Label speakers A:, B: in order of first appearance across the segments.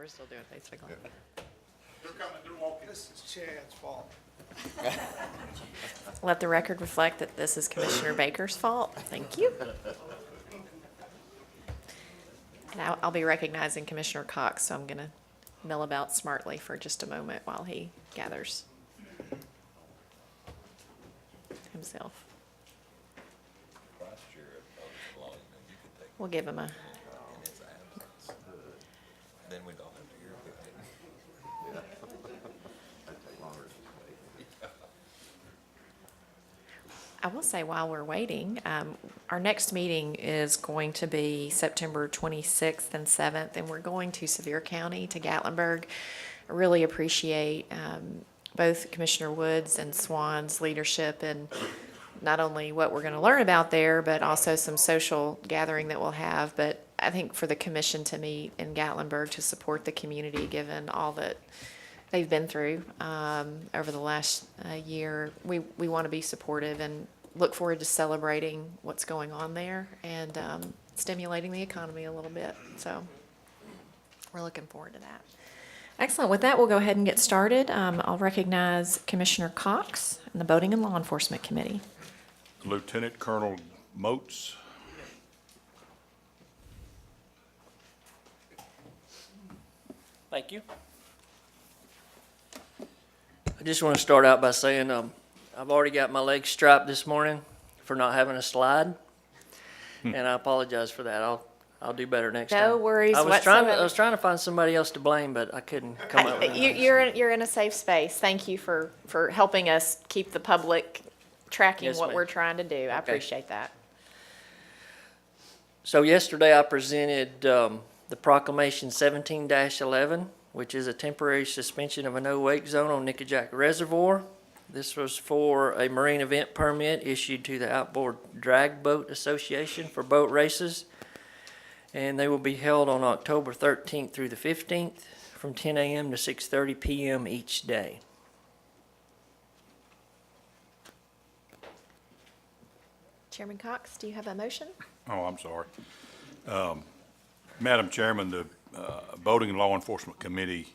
A: we're still doing Facebook Live.
B: They're coming, they're walking. This is Chad's fault.
A: Let the record reflect that this is Commissioner Baker's fault. Thank you. And I'll be recognizing Commissioner Cox, so I'm going to mill about smartly for just a moment while he gathers himself. We'll give him a...
C: Then we don't have to hear it.
A: I will say while we're waiting, our next meeting is going to be September 26th and 7th, and we're going to Sevier County, to Gatlinburg. I really appreciate both Commissioner Woods and Swan's leadership and not only what we're going to learn about there, but also some social gathering that we'll have. But I think for the commission to meet in Gatlinburg to support the community, given all that they've been through over the last year, we want to be supportive and look forward to celebrating what's going on there and stimulating the economy a little bit. So we're looking forward to that. Excellent. With that, we'll go ahead and get started. I'll recognize Commissioner Cox and the Boating and Law Enforcement Committee.
B: Lieutenant Colonel Moats.
D: Thank you. I just want to start out by saying I've already got my legs strapped this morning for not having a slide, and I apologize for that. I'll do better next time.
A: No worries
D: I
A: whatsoever.
D: was trying to find somebody else to blame, but I couldn't come up with it.
A: You're in a safe space. Thank you for helping us keep the public tracking
D: Yes,
A: what
D: ma'am.
A: we're trying to do. I appreciate that.
D: So yesterday I presented the Proclamation 17-11, which is a temporary suspension of a no-wake zone on Nickajack Reservoir. This was for a marine event permit issued to the Outboard Drag Boat Association for boat races. And they will be held on October 13th through the 15th from 10 a.m. to 6:30 p.m. each day.
A: Chairman Cox, do you have a motion?
B: Oh, I'm sorry. Madam Chairman, the Boating and Law Enforcement Committee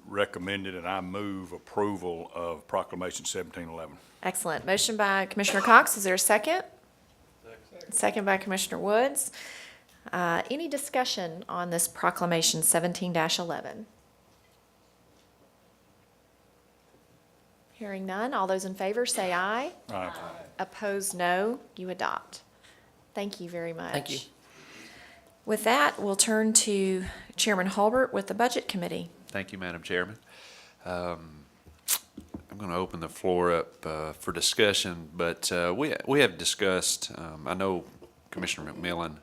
B: recommended and I move approval of Proclamation 1711.
A: Excellent. Motion by Commissioner Cox. Is there a second? Second by Commissioner Woods. Any discussion on this Proclamation 17-11? Hearing none. All those in favor say aye.
B: Aye.
A: Opposed, no. You adopt. Thank you very much.
D: Thank you.
A: With that, we'll turn to Chairman Hulbert with the Budget Committee.
E: Thank you, Madam Chairman. I'm going to open the floor up for discussion, but we have discussed, I know Commissioner McMillan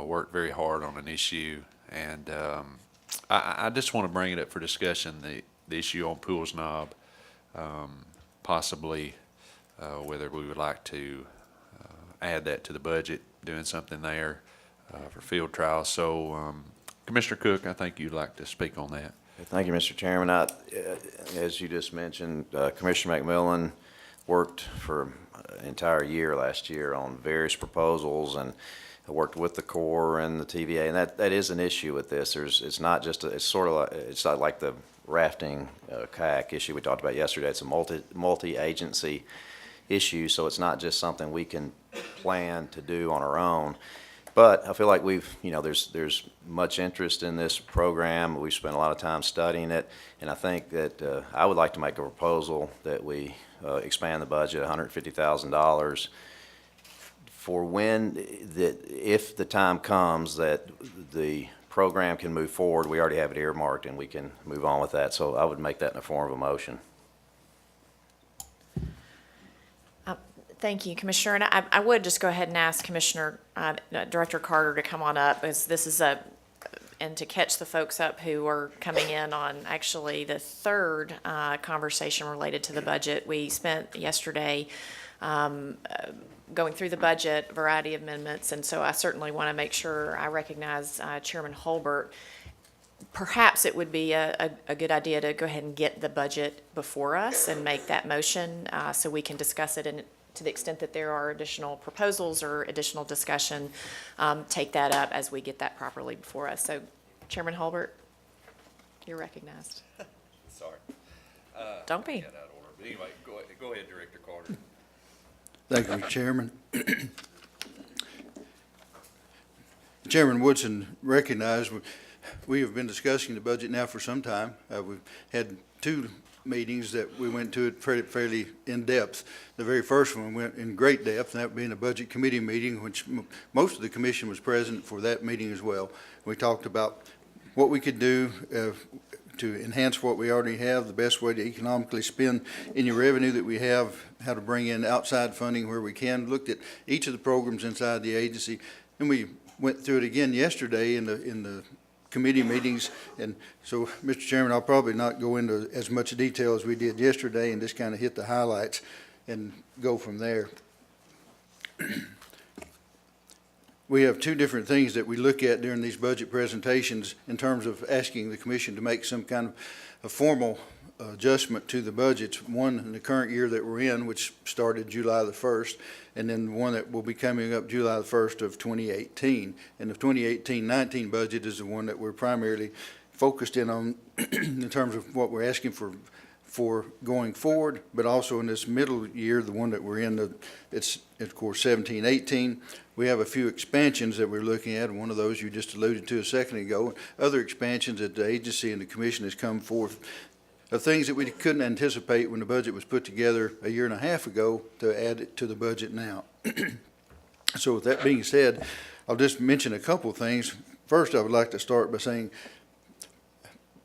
E: worked very hard on an issue, and I just want to bring it up for discussion, the issue on Pools Knob, possibly whether we would like to add that to the budget, doing something there for field trials. So, Commissioner Cook, I think you'd like to speak on that.
F: Thank you, Mr. Chairman. As you just mentioned, Commissioner McMillan worked for an entire year last year on various proposals and worked with the Corps and the TVA, and that is an issue with this. It's not just it's sort of like, it's not like the rafting kayak issue we talked about yesterday. It's a multi-agency issue, so it's not just something we can plan to do on our own. But I feel like there's much interest in this program. We've spent a lot of time studying it, and I think that I would like to make a proposal that we expand the budget $150,000 for if the time comes that the program can move forward. We already have it earmarked, and we can move on with that. So I would make that in the form of a motion.
A: Thank you, Commissioner. And I would just go ahead and ask Commissioner Director Carter to come on up, because this is and to catch the folks up who are coming in on actually the third conversation related to the budget. We spent yesterday going through the budget, variety of amendments, and so I certainly want to make sure I recognize Chairman Hulbert. Perhaps it would be a good idea to go ahead and get the budget before us and make that motion so we can discuss it, and to the extent that there are additional proposals or additional discussion, take that up as we get that properly before us. So, Chairman Hulbert? You're recognized.
E: Sorry.
A: Don't be.
E: Got out of order. But anyway, go ahead, Director Carter.
G: Thank you, Mr. Chairman. Chairman Woodson recognized we have been discussing the budget now for some time. We've had two meetings that we went to it fairly in depth. The very first one went in great depth, and that being a budget committee meeting, which most of the commission was present for that meeting as well. We talked about what we could do to enhance what we already have, the best way to economically spend any revenue that we have, how to bring in outside funding where we can, looked at each of the programs inside the agency, and we went through it again yesterday in the committee meetings. And so, Mr. Chairman, I'll probably not go into as much detail as we did yesterday and just kind of hit the highlights and go from there. We have two different things that we look at during these budget presentations in terms of asking the commission to make some kind of a formal adjustment to the budgets. One in the current year that we're in, which started July the 1st, and then one that will be coming up July the 1st of 2018. And the 2018-19 budget is the one that we're primarily focused in on in terms of what we're asking for going forward, but also in this middle year, the one that we're in, it's of course 17-18. We have a few expansions that we're looking at, and one of those you just alluded to a second ago. Other expansions that the agency and the commission has come forth of things that we couldn't anticipate when the budget was put together a year and a half ago to add it to the budget now. So with that being said, I'll just mention a couple of things. First, I would like to start by saying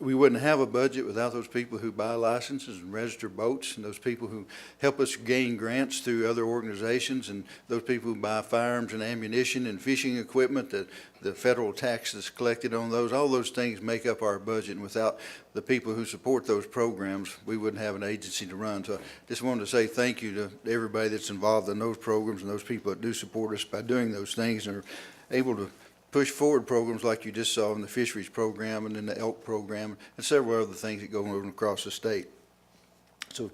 G: we wouldn't have a budget without those people who buy licenses and register boats, and those people who help us gain grants through other organizations, and those people who buy firearms and ammunition and fishing equipment, the federal tax that's collected on those. All those things make up our budget, and without the people who support those programs, we wouldn't have an agency to run. So I just wanted to say thank you to everybody that's involved in those programs and those people that do support us by doing those things and are able to push forward programs like you just saw in the fisheries program and in the elk program and several other things that go on across the state. So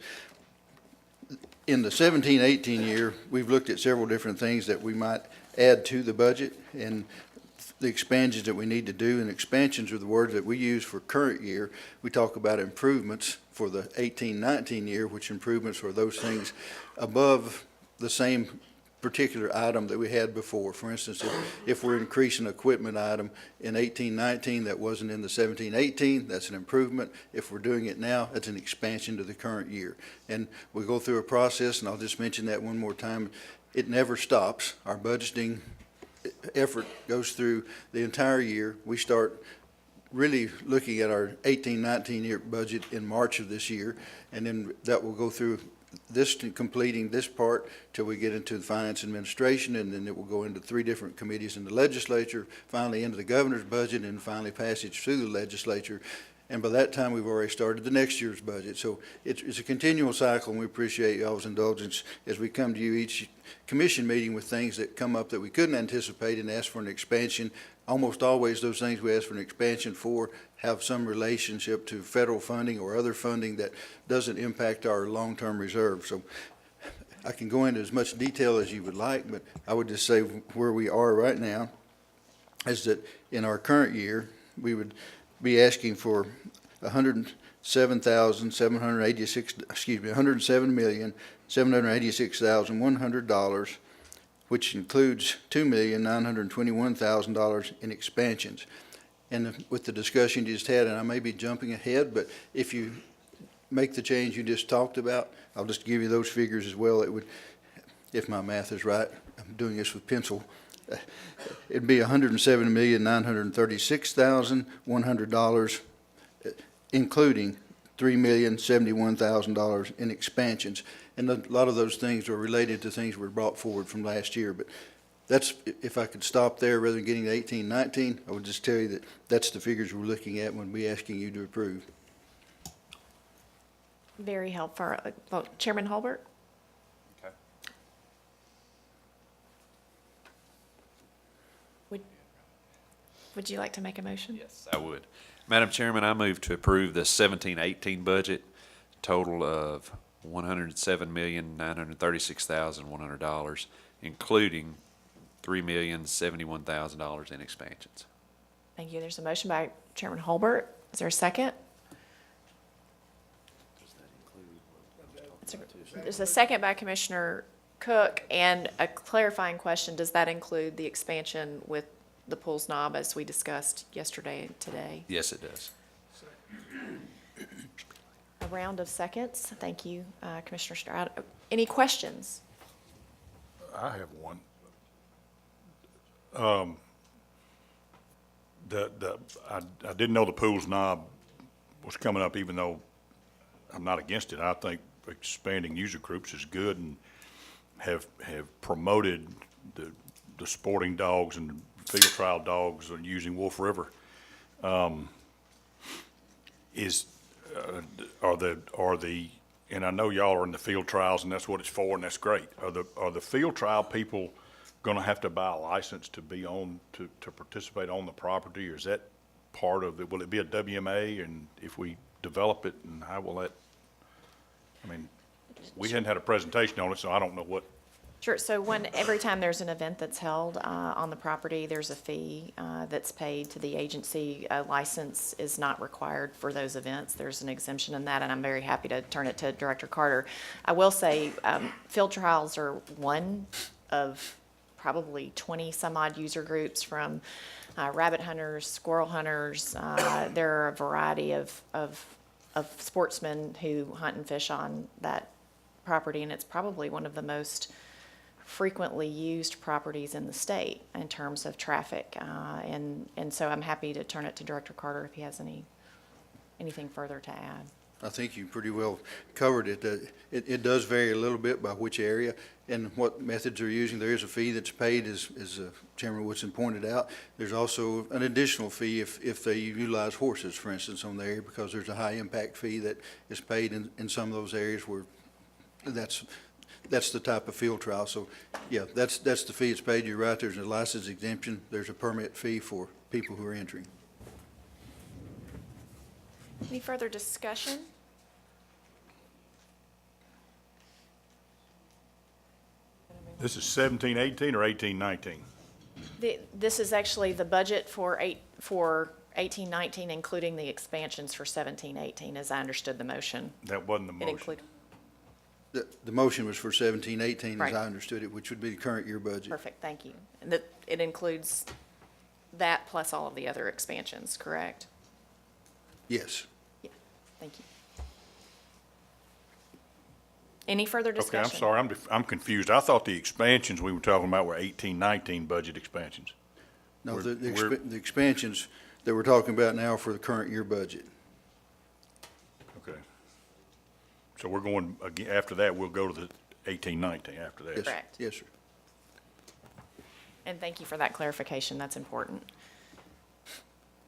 G: in the 17-18 year, we've looked at several different things that we might add to the budget and the expansions that we need to do. And expansions are the words that we use for current year. We talk about improvements for the 18-19 year, which improvements are those things above the same particular item that we had before. For instance, if we're increasing equipment item in 18-19 that wasn't in the 17-18, that's an improvement. If we're doing it now, it's an expansion to the current year. And we go through a process, and I'll just mention that one more time. It never stops. Our budgeting effort goes through the entire year. We start really looking at our 18-19 year budget in March of this year, and then that will go through this, completing this part till we get into the finance administration, and then it will go into 3 different committees in the legislature, finally into the governor's budget, and finally passage through the legislature. And by that time, we've already started the next year's budget. So it's a continual cycle, and we appreciate y'all's indulgence as we come to you each commission meeting with things that come up that we couldn't anticipate and ask for an expansion. Almost always those things we ask for an expansion for have some relationship to federal funding or other funding that doesn't impact our long-term reserve. So I can go into as much detail as you would like, but I would just say where we are right now is that in our current year, we would be asking for $107,786,100, which includes $2,921,000 in expansions. And with the discussion you just had, and I may be jumping ahead, but if you make the change you just talked about, I'll just give you those figures as well. It would, if my math is right, I'm doing this with pencil, it'd be $107,936,100, including $3,071,000 in expansions. And a lot of those things are related to things we brought forward from last year. But that's, if I could stop there rather than getting to 18-19, I would just tell you that that's the figures we're looking at when we're asking you to approve.
A: Very helpful. Chairman Holbert?
E: Okay.
A: Would you like to make a motion?
E: Yes, I would. Madam Chairman, I move to approve the 17-18 budget, total of $107,936,100, including $3,071,000 in expansions.
A: Thank you. There's a motion by Chairman Holbert, Is there a second? There's a second by Commissioner Cook, and a clarifying question, does that include the expansion with the Pools Knob as we discussed yesterday and today?
E: Yes, it does.
A: A round of seconds. Thank you, Commissioner Stroud. Any questions?
B: I have one. I didn't know the Pools Knob was coming up, even though I'm not against it. I think expanding user groups is good, and have promoted the sporting dogs and field trial dogs and using Wolf River. And I know y'all are in the field trials, and that's what it's for, and that's great. Are the field trial people gonna have to buy a license to be on, to participate on the property, or is that part of it? Will it be a WMA, and if we develop it, and how will that, I mean, we hadn't had a presentation on it, so I don't know what.
A: Sure. So every time there's an event that's held on the property, there's a fee that's paid to the agency. A license is not required for those events. There's an exemption in that, and I'm very happy to turn it to Director Carter. I will say field trials are one of probably 20 some odd user groups, from rabbit hunters, squirrel hunters. There are a variety of sportsmen who hunt and fish on that property, and it's probably one of the most frequently used properties in the state in terms of traffic. And so I'm happy to turn it to Director Carter if he has anything further to add.
G: I think you pretty well covered it. It does vary a little bit by which area and what methods are using. There is a fee that's paid, as Chairman Woodson pointed out. There's also an additional fee if they utilize horses, for instance, on the area, because there's a high impact fee that is paid in some of those areas where that's the type of field trial. So, yeah, that's the fee it's paid. You're right, there's a license exemption. There's a permit fee for people who are entering.
A: Any further discussion?
B: This is 17-18 or 18-19?
A: This is actually the budget for 18-19, including the expansions for 17-18, as I understood the motion.
B: That wasn't the
A: It
B: motion.
A: included.
G: The motion was for 17-18,
A: Right.
G: as I understood it, which would be the current year budget.
A: Perfect, thank you. And that it includes that plus all of the other expansions, correct?
G: Yes.
A: Yeah, thank you. Any further
B: Okay,
A: discussion?
B: I'm sorry, I'm confused. I thought the expansions we were talking about were 18-19 budget expansions.
G: No,
B: We're-
G: the expansions that we're talking about now are for the current year budget.
B: Okay. So we're going, again, after that, we'll go to the 18-19 after that.
G: Yes,
A: Correct.
G: yes, sir.
A: And thank you for that clarification, that's important.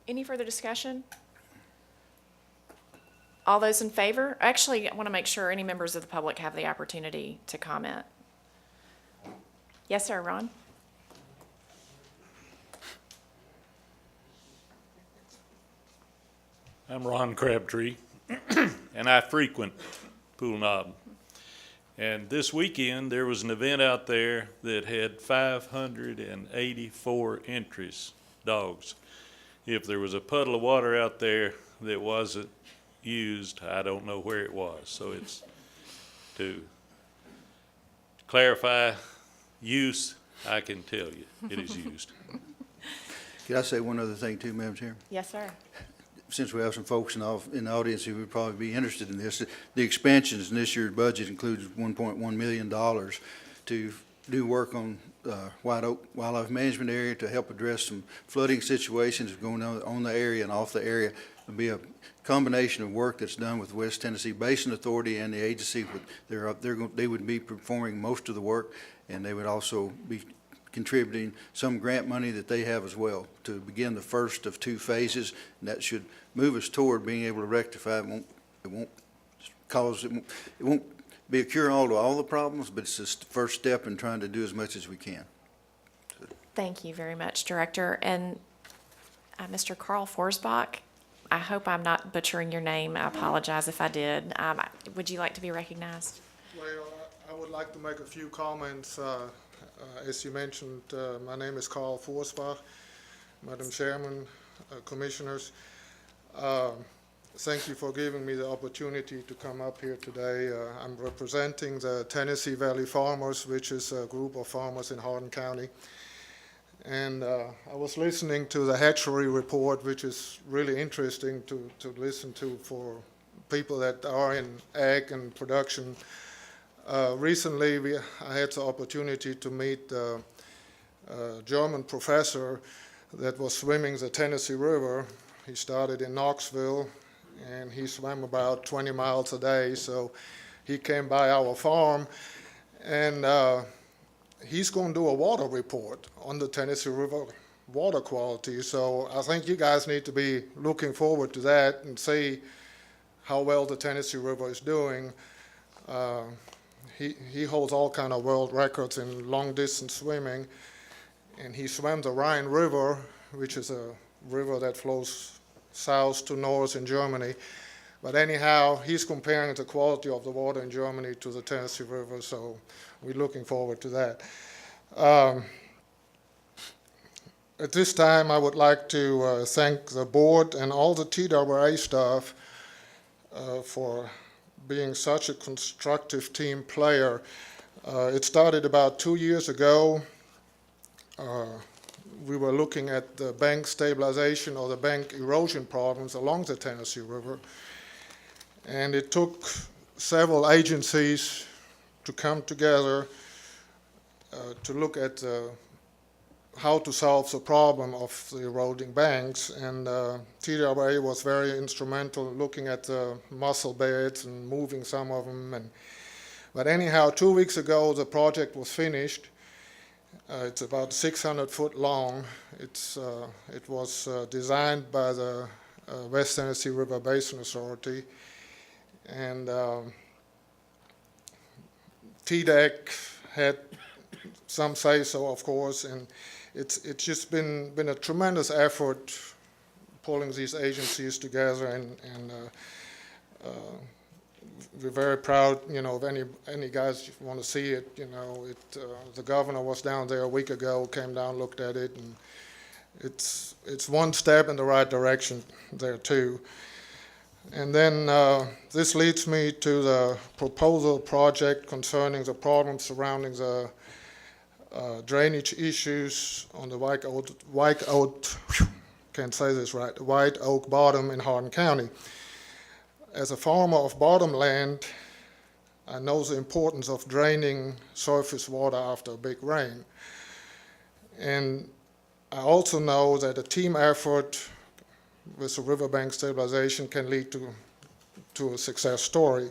A: Any further discussion? All those in favor? Actually, I want to make sure any members of the public have the opportunity to comment. Yes, sir, Ron?
H: I'm Ron Crabtree, and I frequent Pool Knob. And this weekend, there was an event out there that had 584 entries, dogs. If there was a puddle of water out there that wasn't used, I don't know where it was. So it's to clarify use, I can tell you, it is used.
G: Could I say one other thing too, Madam Chairman?
A: Yes, sir.
G: Since we have some folks in the audience who would probably be interested in this, the expansions in this year's budget includes $1.1 million to do work on White Oak Wildlife Management Area to help address some flooding situations going on the area and off the area. It'll be a combination of work that's done with West Tennessee Basin Authority and the agency. They would be performing most of the work, and they would also be contributing some grant money that they have as well to begin the first of two phases. And that should move us toward being able to rectify. It won't be a cure-all to all the problems, but it's just the first step in trying to do as much as we can.
A: Thank you very much, Director. And Mr. Carl Forsbach, I hope I'm not butchering your name. I apologize if I did. Would you like to be recognized?
I: Well, I would like to make a few comments. As you mentioned, my name is Carl Forsbach, Madam Chairman, Commissioners. Thank you for giving me the opportunity to come up here today. I'm representing the Tennessee Valley Farmers, which is a group of farmers in Hardin County. And I was listening to the hatchery report, which is really interesting to listen to for people that are in ag and production. Recently, I had the opportunity to meet a German professor that was swimming the Tennessee River. He started in Knoxville, and he swam about 20 miles a day. So he came by our farm, and he's going to do a water report on the Tennessee River water quality. So I think you guys need to be looking forward to that and see how well the Tennessee River is doing. He holds all kind of world records in long distance swimming, and he swam the Rhine River, which is a river that flows south to north in Germany. But anyhow, he's comparing the quality of the water in Germany to the Tennessee River, so we're looking forward to that. At this time, I would like to thank the board and all the TWA staff for being such a constructive team player. It started about 2 years ago. We were looking at the bank stabilization or the bank erosion problems along the Tennessee River. And it took several agencies to come together to look at how to solve the problem of the eroding banks. And TWA was very instrumental in looking at the mussel beds and moving some of them. But anyhow, 2 weeks ago, the project was finished. It's about 600 foot long. It was designed by the West Tennessee River Basin Authority. And TDEC had some say-so, of course, and it's just been a tremendous effort pulling these agencies together, and we're very proud, of any guys want to see it. The governor was down there a week ago, came down, looked at it, and it's one step in the right direction there too. And then this leads me to the proposal project concerning the problems surrounding the drainage issues on the White Oak Bottom in Hardin County. As a farmer of bottomland, I know the importance of draining surface water after a big rain. And I also know that a team effort with the riverbank stabilization can lead to a success story.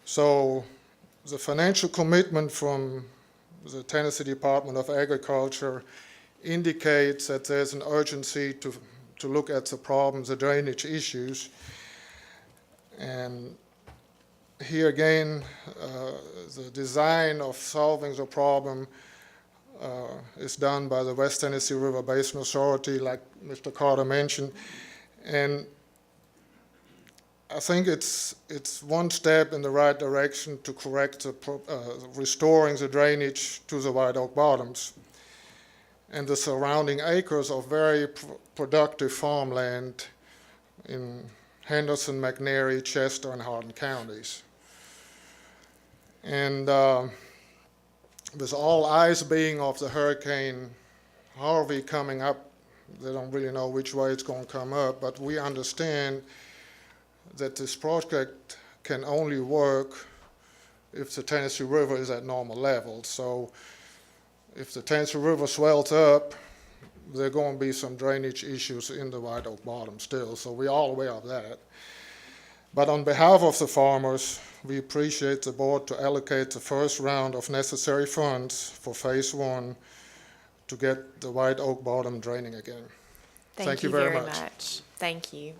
I: So the financial commitment from the Tennessee Department of Agriculture indicates that there's an urgency to look at the problems, the drainage issues. And here again, the design of solving the problem is done by the West Tennessee River Basin Authority, like Mr. Carter mentioned. And I think it's one step in the right direction to correct restoring the drainage to the White Oak Bottoms and the surrounding acres of very productive farmland in Henderson, McNairy, Chester, and Hardin counties. And with all eyes being of the Hurricane Harvey coming up, they don't really know which way it's going to come up, but we understand that this project can only work if the Tennessee River is at normal level. So if the Tennessee River swells up, there are going to be some drainage issues in the White Oak Bottom still, so we're all aware of that. But on behalf of the farmers, we appreciate the board to allocate the first round of necessary funds for phase 1 to get the White Oak Bottom draining again.
A: Thank you very much. Thank you.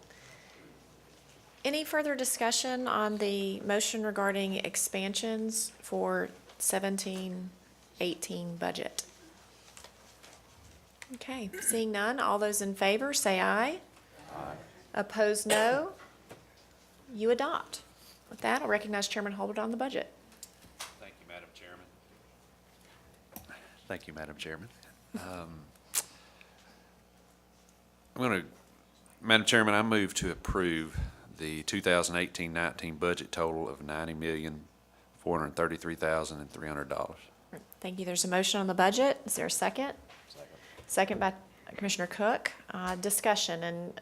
A: Any further discussion on the motion regarding expansions for 17-18 budget? Okay, seeing none, all those in favor say aye. Aye. Opposed, no. You adopt. With that, I'll recognize Chairman Holbert on the budget.
E: Thank you, Madam Chairman. Thank you, Madam Chairman. I'm going to Madam Chairman, I move to approve the 2018-19 budget total of $90,433,300.
A: Thank you. There's a motion on the budget. Is there a second? Second by Commissioner Cook. Discussion, and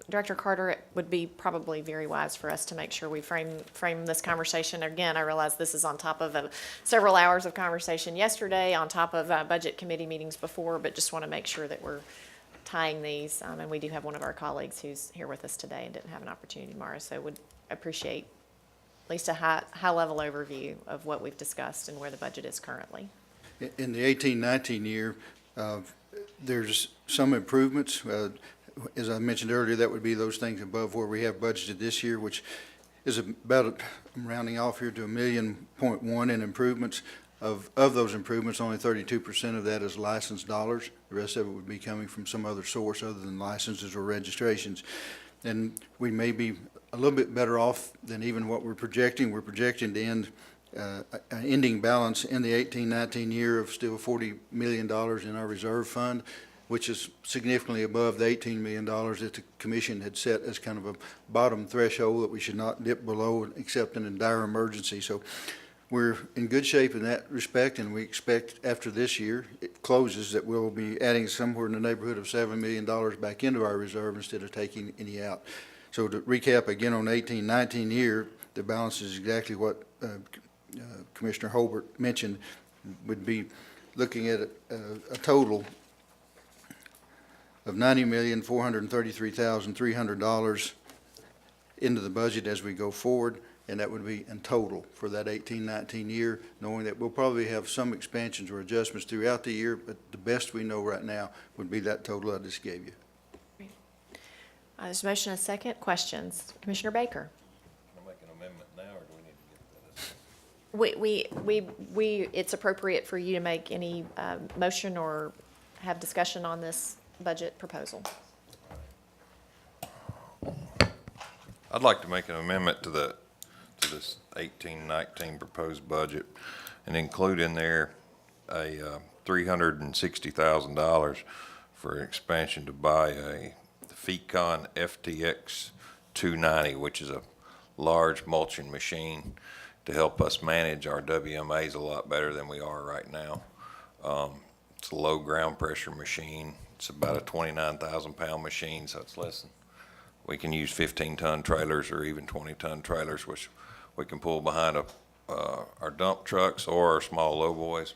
A: Director Carter, it would be probably very wise for us to make sure we frame this conversation. Again, I realize this is on top of several hours of conversation yesterday, on top of budget committee meetings before, but just want to make sure that we're tying these. And we do have one of our colleagues who's here with us today and didn't have an opportunity tomorrow, so would appreciate at least a high-level overview of what we've discussed and where the budget is currently.
G: In the 18-19 year, there's some improvements. As I mentioned earlier, that would be those things above where we have budgeted this year, which is about, I'm rounding off here to $1.1 million in improvements. Of those improvements, only 32% of that is licensed dollars. The rest of it would be coming from some other source other than licenses or registrations. And we may be a little bit better off than even what we're projecting. We're projecting to end an ending balance in the 18-19 year of still $40 million in our reserve fund, which is significantly above the $18 million that the commission had set as kind of a bottom threshold that we should not dip below except in a dire emergency. So we're in good shape in that respect, and we expect after this year it closes that we'll be adding somewhere in the neighborhood of $7 million back into our reserve instead of taking any out. So to recap again on the 18-19 year, the balance is exactly what Commissioner Holbert mentioned, would be looking at a total of $90,433,300 into the budget as we go forward, and that would be in total for that 18-19 year, knowing that we'll probably have some expansions or adjustments throughout the year, but the best we know right now would be that total I just gave you.
A: There's a motion and a second. Questions? Commissioner Baker?
C: Can I make an amendment now, or do we need to get that?
A: It's appropriate for you to make any motion or have discussion on this budget proposal.
C: I'd like to make an amendment to this 18-19 proposed budget and include in there a $360,000 for expansion to buy a Fiscal FTX 290, which is a large mulching machine to help us manage our WMAs a lot better than we are right now. It's a low ground pressure machine. It's about a 29,000 pound machine, so it's less than, we can use 15-ton trailers or even 20-ton trailers, which we can pull behind our dump trucks or our small lowboys.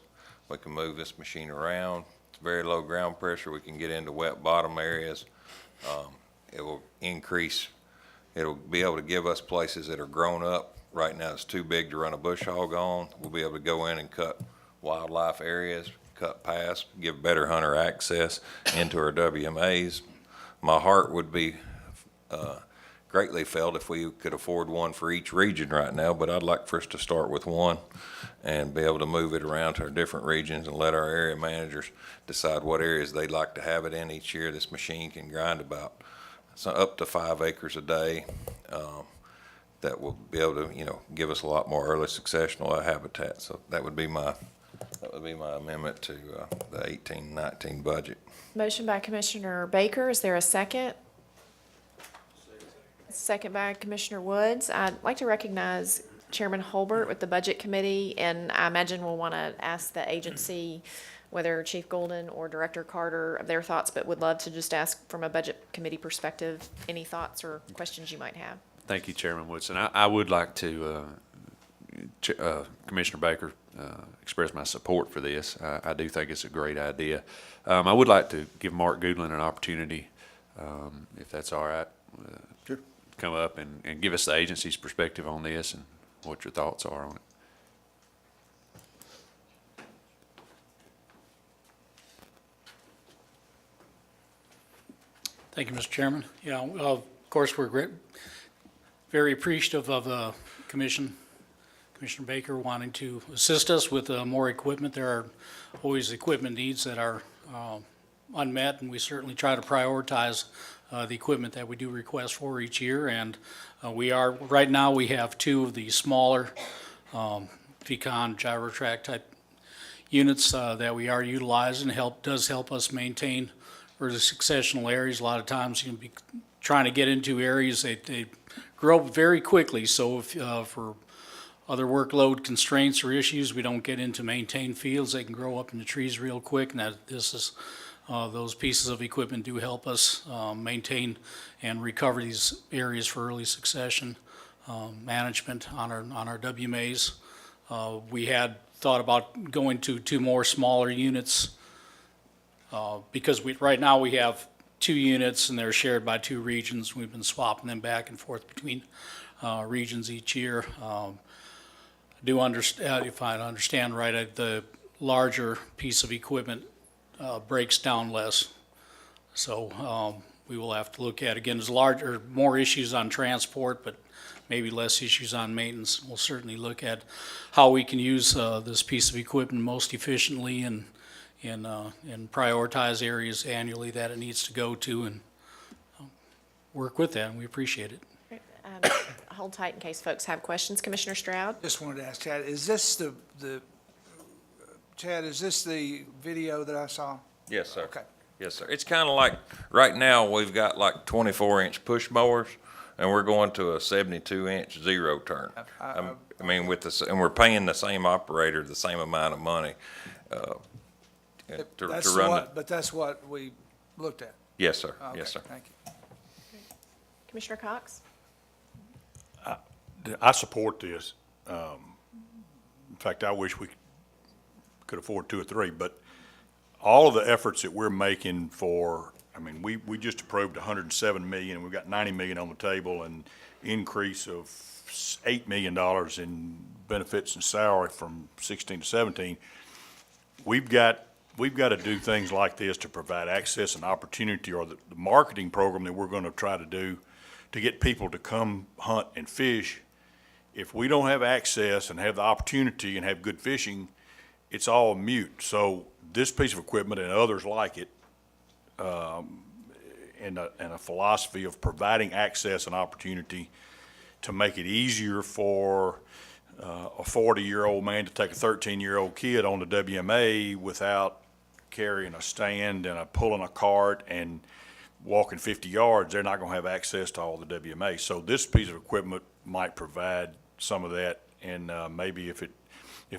C: We can move this machine around. It's very low ground pressure. We can get into wet bottom areas. It will increase, it'll be able to give us places that are grown up. Right now it's too big to run a bush hog on. We'll be able to go in and cut wildlife areas, cut past, give better hunter access into our WMAs. My heart would be greatly felt if we could afford one for each region right now, but I'd like for us to start with one and be able to move it around to our different regions and let our area managers decide what areas they'd like to have it in each year. This machine can grind about up to 5 acres a day. That will be able to, give us a lot more early successional habitat. So that would be my amendment to the 18-19 budget.
A: Motion by Commissioner Baker. Is there a second? Second by Commissioner Woods. I'd like to recognize Chairman Holbert with the Budget Committee, and I imagine we'll want to ask the agency, whether Chief Golden or Director Carter, their thoughts, but would love to just ask from a Budget Committee perspective any thoughts or questions you might have.
E: Thank you, Chairman Woodson. I would like to, Commissioner Baker, express my support for this. I do think it's a great idea. I would like to give Mark Goodland an opportunity, if that's all right.
G: Sure.
E: Come up and give us the agency's perspective on this and what your thoughts are on it.
J: Thank you, Mr. Chairman. Yeah, of course, we're very appreciative of the Commissioner Baker wanting to assist us with more equipment. There are always equipment needs that are unmet, and we certainly try to prioritize the equipment that we do request for each year. And right now we have 2 of the smaller Fiscal GyroTrack type units that we are utilizing. Does help us maintain or the successional areas. A lot of times you can be trying to get into areas, they grow up very quickly. So if, for other workload constraints or issues, we don't get into maintained fields, they can grow up in the trees real quick. And those pieces of equipment do help us maintain and recover these areas for early succession management on our WMAs. We had thought about going to 2 more smaller units because right now we have 2 units and they're shared by 2 regions. We've been swapping them back and forth between regions each year. Do understand, if I understand right, the larger piece of equipment breaks down less. So we will have to look at, again, there's more issues on transport, but maybe less issues on maintenance. We'll certainly look at how we can use this piece of equipment most efficiently and prioritize areas annually that it needs to go to and work with that, and we appreciate it.
A: Hold tight in case folks have questions. Commissioner Stroud?
K: Just wanted to ask Chad, is this Chad, is this the video that I saw?
C: Yes, sir.
K: Okay.
C: Yes, sir. It's kind of like, right now, we've got like 24-inch push mowers, and we're going to a 72-inch zero turn. I mean, and we're paying the same operator the same amount of money to run the.
K: But that's what we looked at.
C: Yes, sir.
K: Okay,
C: Yes, sir.
K: thank you.
A: Commissioner Cox?
B: I support this. In fact, I wish we could afford 2 or 3, but all of the efforts that we're making I mean, we just approved $107 million, and we've got $90 million on the table, and increase of $8 million in benefits and salary from 16 to 17. We've got to do things like this to provide access and opportunity, or the marketing program that we're going to try to do to get people to come hunt and fish. If we don't have access and have the opportunity and have good fishing, it's all mute. So this piece of equipment and others like it, and a philosophy of providing access and opportunity to make it easier for a 40-year-old man to take a 13-year-old kid on the WMA without carrying a stand and pulling a cart and walking 50 yards. They're not going to have access to all the WMA. So this piece of equipment might provide some of that, and maybe if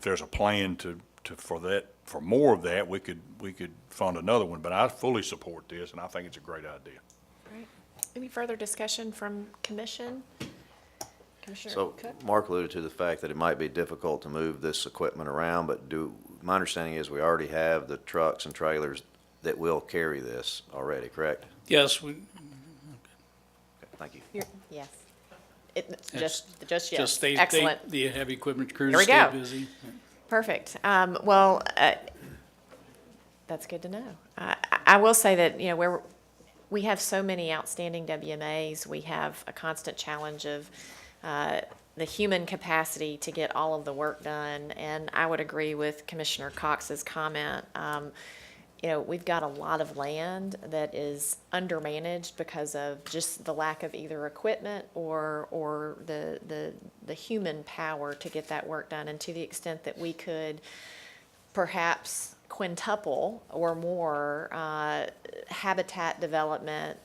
B: there's a plan for more of that, we could fund another one. But I fully support this, and I think it's a great idea.
A: Great. Any further discussion from commission? Commissioner
F: So
A: Cook?
F: Mark alluded to the fact that it might be difficult to move this equipment around, but my understanding is we already have the trucks and trailers that will carry this already, correct?
J: Yes,
F: Okay, thank you.
A: Yes. Just yes.
J: just
A: Excellent.
J: the heavy equipment crews
A: There we
J: stay
A: go.
J: busy.
A: Perfect. Well, that's good to know. I will say that, where we have so many outstanding WMAs, we have a constant challenge of the human capacity to get all of the work done. And I would agree with Commissioner Cox's comment. We've got a lot of land that is undermanaged because of just the lack of either equipment or the human power to get that work done. And to the extent that we could perhaps quintuple or more habitat development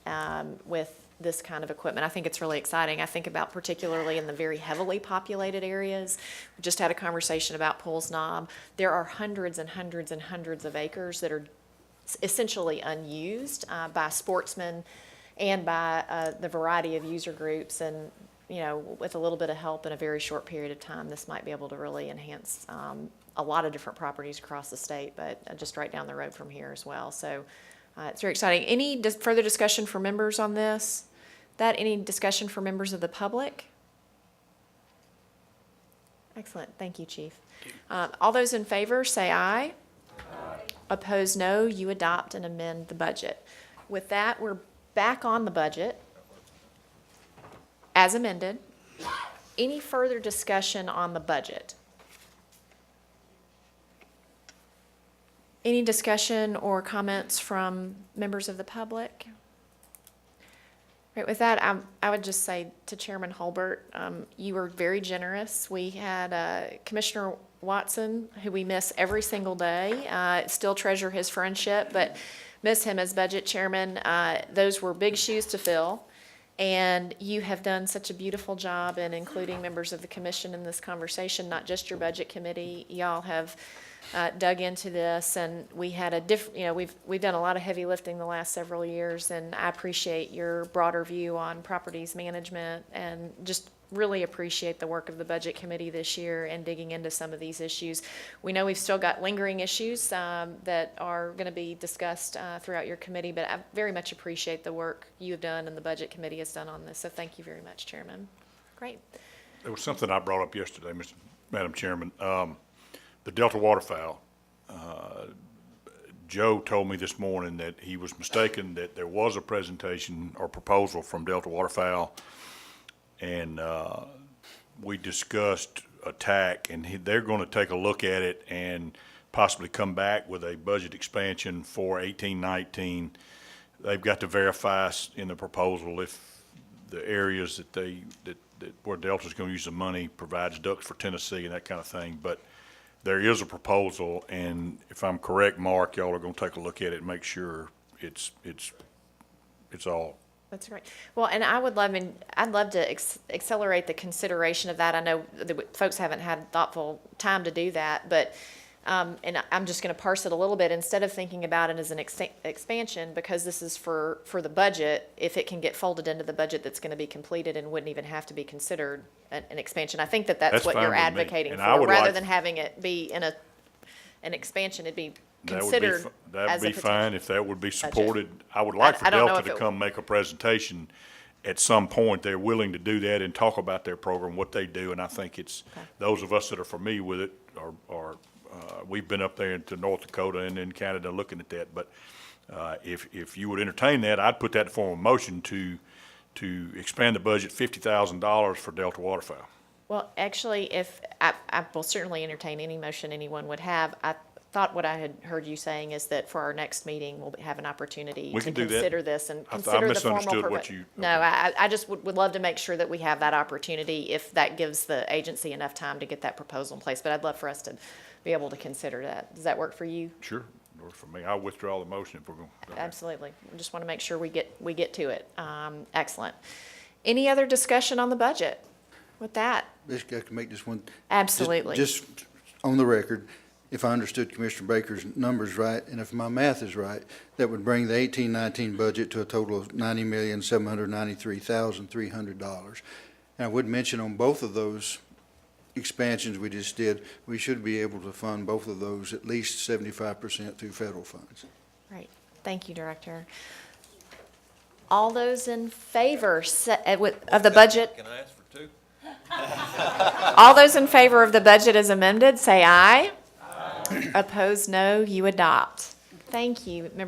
A: with this kind of equipment, I think it's really exciting. I think about particularly in the very heavily populated areas. We just had a conversation about Pools Knob. There are hundreds and hundreds and hundreds of acres that are essentially unused by sportsmen and by the variety of user groups. And, with a little bit of help in a very short period of time, this might be able to really enhance a lot of different properties across the state, but just right down the road from here as well. So it's very exciting. Any further discussion for members on this? Any discussion for members of the public? Excellent. Thank you, Chief. All those in favor say aye. Opposed, no. You adopt and amend the budget. With that, we're back on the budget as amended. Any further discussion on the budget? Any discussion or comments from members of the public? Right, with that, I would just say to Chairman Holbert, you were very generous. We had Commissioner Watson, who we miss every single day, still treasure his friendship, but miss him as budget chairman. Those were big shoes to fill. And you have done such a beautiful job in including members of the commission in this conversation, not just your budget committee. Y'all have dug into this, and we had we've done a lot of heavy lifting the last several years, and I appreciate your broader view on properties management, and just really appreciate the work of the budget committee this year and digging into some of these issues. We know we've still got lingering issues that are going to be discussed throughout your committee, but I very much appreciate the work you have done and the budget committee has done on this. So thank you very much, Chairman. Great.
B: There was something I brought up yesterday, Madam Chairman. The Delta waterfowl. Joe told me this morning that he was mistaken, that there was a presentation or proposal from Delta waterfowl. And we discussed a TAC, and they're going to take a look at it and possibly come back with a budget expansion for 18-19. They've got to verify in the proposal if the areas that where Delta's going to use the money provides ducts for Tennessee and that kind of thing. But there is a proposal, and if I'm correct, Mark, y'all are going to take a look at it and make sure it's all.
A: That's right. Well, and I'd love to accelerate the consideration of that. I know that folks haven't had thoughtful time to do that, but, and I'm just going to parse it a little bit. Instead of thinking about it as an expansion, because this is for the budget, if it can get folded into the budget that's going to be completed and wouldn't even have to be considered an expansion. I think that's
B: That's
A: what
B: fine
A: you're
B: with me.
A: advocating
B: And I
A: for,
B: would
A: rather
B: like-
A: than having it be in an expansion, it'd be
B: That would be
A: considered
B: that
A: as
B: would
A: a
B: be
A: potential.
B: fine if that would be supported. I would like for
A: I don't know
B: Delta
A: if
B: to
A: it
B: come make a presentation at some point. They're willing to do that and talk about their program, what they do, and I think it's, those of us that are familiar with it we've been up there into North Dakota and in Canada looking at that. But if you would entertain that, I'd put that in form of motion to expand the budget $50,000 for Delta waterfowl.
A: Well, actually, I will certainly entertain any motion anyone would have. I thought what I had heard you saying is that for our next meeting, we'll have an opportunity
B: We
A: to
B: can do that.
A: consider this and
B: I
A: consider the formal.
B: misunderstood what you-
A: No, I just would love to make sure that we have that opportunity if that gives the agency enough time to get that proposal in place. But I'd love for us to be able to consider that. Does that work for you?
B: Sure, works for me. I'll withdraw the motion if we're going.
A: Absolutely. We just want to make sure we get to it. Excellent. Any other discussion on the budget with that?
G: Basically, I can make this one.
A: Absolutely.
G: Just on the record, if I understood Commissioner Baker's numbers right, and if my math is right, that would bring the 18-19 budget to a total of $90,793,300. And I would mention on both of those expansions we just did, we should be able to fund both of those at least 75% through federal funds.
A: Right. Thank you, Director. All those in favor of the budget?
C: Can I ask for two?
A: All those in favor of the budget as amended, say aye. Opposed, no. You adopt. Thank you, members.